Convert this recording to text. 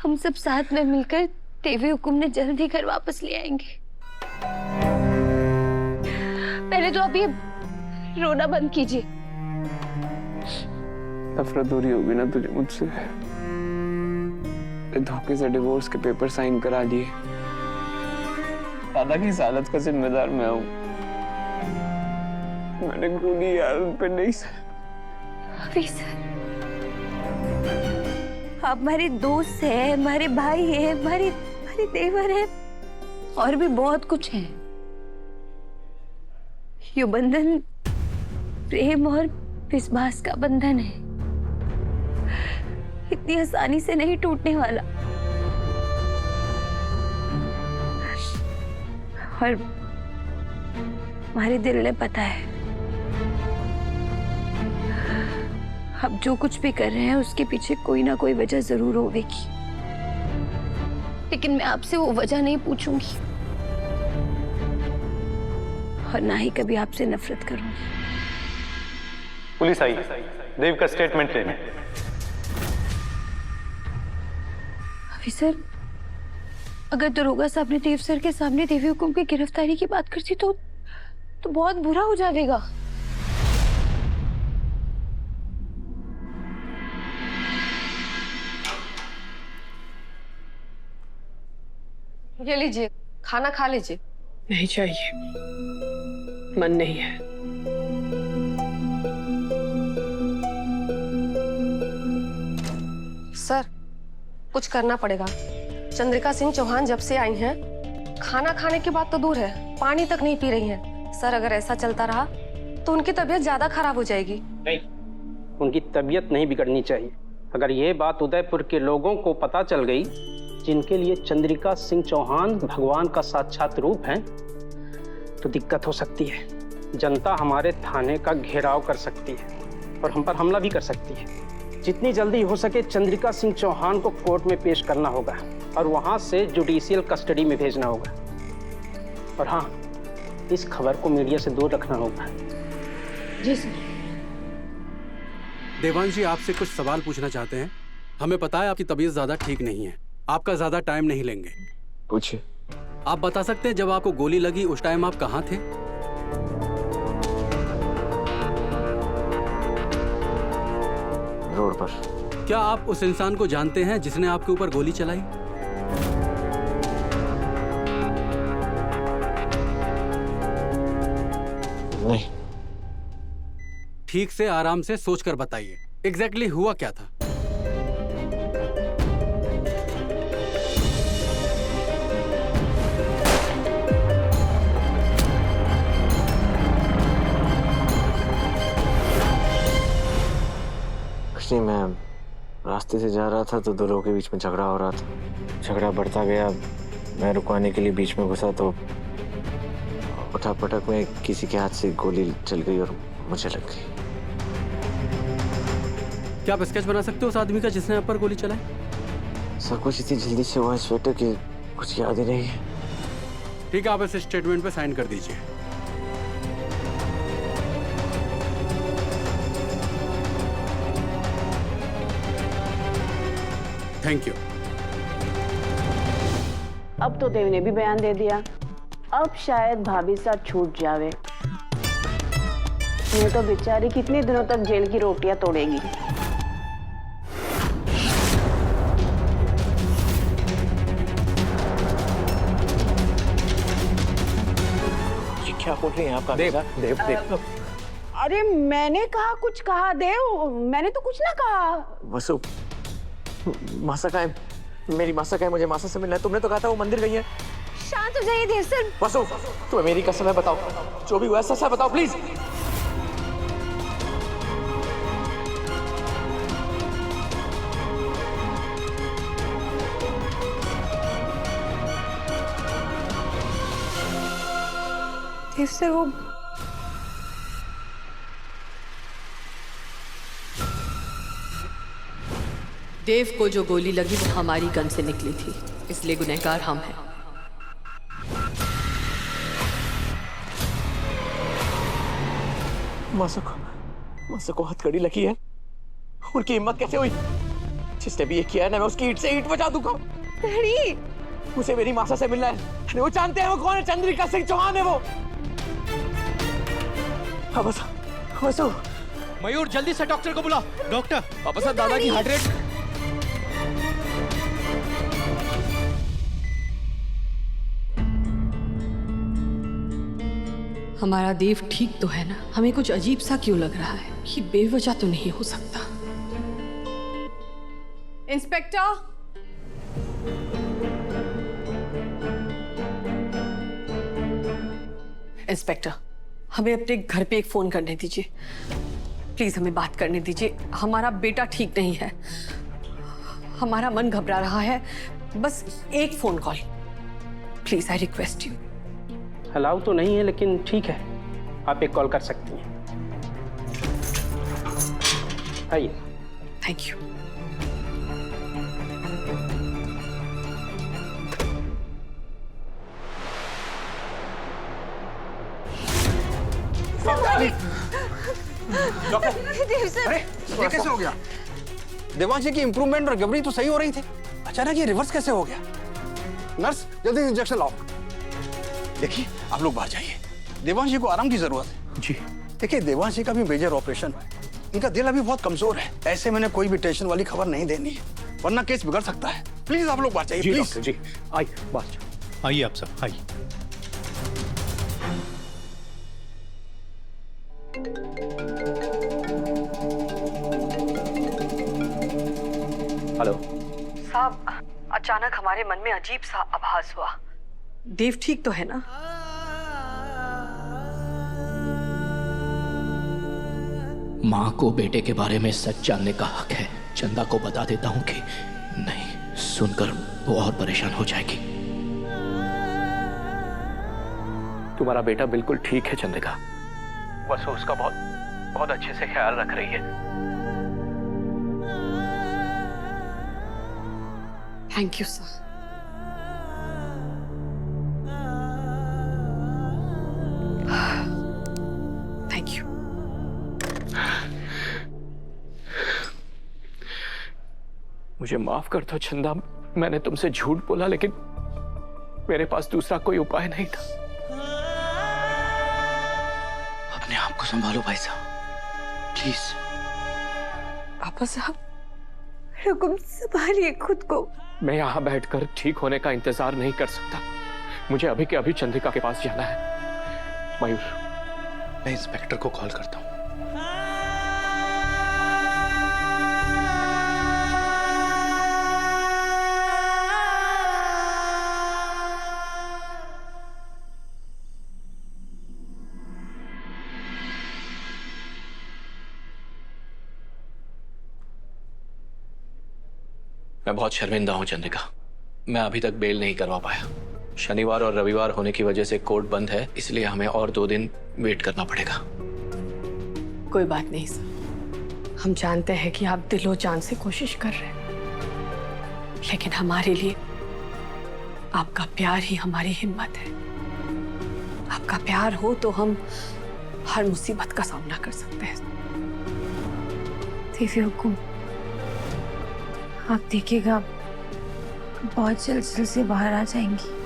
हम सब साथ में मिलकर देवी हुकुम ने जल्द ही घर वापस ले आएंगे। पहले तो आप ये रोना बंद कीजिए। नफरत हो रही होगी ना तुझे मुझसे? धोखे से डिवोर्स के पेपर साइन करा दिए। दादा की इस हालत का जिम्मेदार मैं हूँ। मैंने गोली यार उन पे नहीं सर। आप हमारे दोस्त हैं, हमारे भाई हैं, हमारे देवर हैं, और भी बहुत कुछ है। ये बंधन प्रेम और विश्वास का बंधन है, इतनी आसानी से नहीं टूटने वाला। और हमारे दिल ने पता है, अब जो कुछ भी कर रहे हैं उसके पीछे कोई ना कोई वजह जरूर होगी, लेकिन मैं आपसे वो वजह नहीं पूछूंगी और ना ही कभी आपसे नफरत करूंगी। पुलिस आई, देव का स्टेटमेंट लेने। ऑफिसर, अगर दरोगा साहब ने देव सर के सामने देवी हुकुम की गिरफ्तारी की बात करती तो बहुत बुरा हो जाएगा। ये लीजिए, खाना खा लीजिए। नहीं चाहिए, मन नहीं है। सर, कुछ करना पड़ेगा। चंद्रिका सिंह चौहान जब से आई हैं, खाना खाने की बात तो दूर है, पानी तक नहीं पी रही हैं। सर, अगर ऐसा चलता रहा तो उनकी तबीयत ज्यादा खराब हो जाएगी। नहीं, उनकी तबीयत नहीं बिगड़नी चाहिए। अगर ये बात उदयपुर के लोगों को पता चल गई, जिनके लिए चंद्रिका सिंह चौहान भगवान का साक्षात रूप हैं, तो दिक्कत हो सकती है। जनता हमारे थाने का घेराव कर सकती है और हम पर हमला भी कर सकती है। जितनी जल्दी हो सके चंद्रिका सिंह चौहान को कोर्ट में पेश करना होगा और वहां से जुडिशियल कस्टडी में भेजना होगा। और हाँ, इस खबर को मीडिया से दूर रखना होगा। जी सर। देवांश जी, आपसे कुछ सवाल पूछना चाहते हैं। हमें पता है आपकी तबीयत ज्यादा ठीक नहीं है, आपका ज्यादा टाइम नहीं लेंगे। पूछिए। आप बता सकते हैं जब आपको गोली लगी उस टाइम आप कहाँ थे? रोड पर। क्या आप उस इंसान को जानते हैं जिसने आपके ऊपर गोली चलाई? नहीं। ठीक से आराम से सोचकर बताइए, एग्जैक्टली हुआ क्या था? नहीं, मैं रास्ते से जा रहा था तो दो लोगों के बीच में झगड़ा हो रहा था। झगड़ा बढ़ता गया, मैं रुकवाने के लिए बीच में घुसा तो उठापटक में किसी के हाथ से गोली चल गई और मुझे लग गई। क्या आप स्केच बना सकते हो उस आदमी का जिसने आप पर गोली चलाई? सब कुछ इतनी जल्दी से हुआ इंस्पेक्टर कि कुछ याद ही नहीं है। ठीक है, आप इस स्टेटमेंट पे साइन कर दीजिए। Thank you. अब तो देव ने भी बयान दे दिया, अब शायद भाभी साथ छूट जावे। नहीं तो बेचारी कितने दिनों तक जेल की रोटियां तोड़ेगी। ये क्या बोल रही हैं आप? देव, देव, देव। अरे मैंने कहा कुछ कहा देव, मैंने तो कुछ ना कहा। वसु, मासा का है, मेरी मासा का है, मुझे मासा से मिलना है। तुमने तो कहा था वो मंदिर गई है। शांत हो जाइए देव सर। वसु, तुम्हें मेरी कसम है, बताओ जो भी हुआ है सच है, बताओ प्लीज। देव सर, वो देव को जो गोली लगी वो हमारी गन से निकली थी, इसलिए गुनहगार हम हैं। मासा को हथकड़ी लगी है। उनकी हिम्मत कैसे हुई? जिसने भी ये किया है ना, मैं उसकी ईंट से ईंट बचा दूंगा। डैडी, उसे मेरी मासा से मिलना है। वो जानते हैं वो कौन है, चंद्रिका सिंह चौहान है वो। हाँ बस मयूर जल्दी से डॉक्टर को बुला। डॉक्टर वापस दादा की हार्ट रेट। हमारा देव ठीक तो है ना? हमें कुछ अजीब सा क्यों लग रहा है? ये बेवजह तो नहीं हो सकता। इंस्पेक्टर, इंस्पेक्टर, हमें अपने घर पे एक फोन करने दीजिए प्लीज। हमें बात करने दीजिए। हमारा बेटा ठीक नहीं है, हमारा मन घबरा रहा है। बस एक phone call please, I request you. Allow तो नहीं है, लेकिन ठीक है, आप एक कॉल कर सकती हैं। आइए। Thank you. अरे ये कैसे हो गया? देवांशी की इंप्रूवमेंट और रिकवरी तो सही हो रही थी, अचानक ये रिवर्स कैसे हो गया? नर्स जल्दी इंजेक्शन लाओ। देखिए आप लोग बाहर जाइए, देवांशी को आराम की जरूरत है। जी। देखिए देवांशी का भी मेजर ऑपरेशन है, इनका दिल अभी बहुत कमजोर है। ऐसे मैंने कोई भी टेंशन वाली खबर नहीं देनी है, वरना केस बिगड़ सकता है। प्लीज आप लोग बाहर जाइए। जी प्लीज डॉक्टर जी, आइए बाहर आइए, आप सब आइए। हेलो साहब, अचानक हमारे मन में अजीब सा आभास हुआ। देव ठीक तो है ना? माँ को बेटे के बारे में सच जानने का हक है। चंदा को बता देता हूँ कि नहीं, सुनकर वो और परेशान हो जाएगी। तुम्हारा बेटा बिल्कुल ठीक है चंद्रिका, बस वो उसका बहुत अच्छे से ख्याल रख रही है। Thank you sir. Thank you. मुझे माफ कर दो चंदा, मैंने तुमसे झूठ बोला, लेकिन मेरे पास दूसरा कोई उपाय नहीं था। अपने आप को संभालो भाई साहब, प्लीज। पापा साहब, हुक्म संभालिए खुद को। मैं यहाँ बैठकर ठीक होने का इंतजार नहीं कर सकता, मुझे अभी के अभी चंद्रिका के पास जाना है। मयूर, मैं इंस्पेक्टर को कॉल करता हूँ। मैं बहुत शर्मिंदा हूं चंद्रिका, मैं अभी तक बेल नहीं करवा पाया। शनिवार और रविवार होने की वजह से कोर्ट बंद है, इसलिए हमें और 2 दिन वेट करना पड़ेगा। कोई बात नहीं सर, हम जानते हैं कि आप दिलो जान से कोशिश कर रहे हैं, लेकिन हमारे लिए आपका प्यार ही हमारी हिम्मत है। आपका प्यार हो तो हम हर मुसीबत का सामना कर सकते हैं। देवी हुकुम, आप देखिएगा बहुत जल्द से बाहर आ जाएंगी।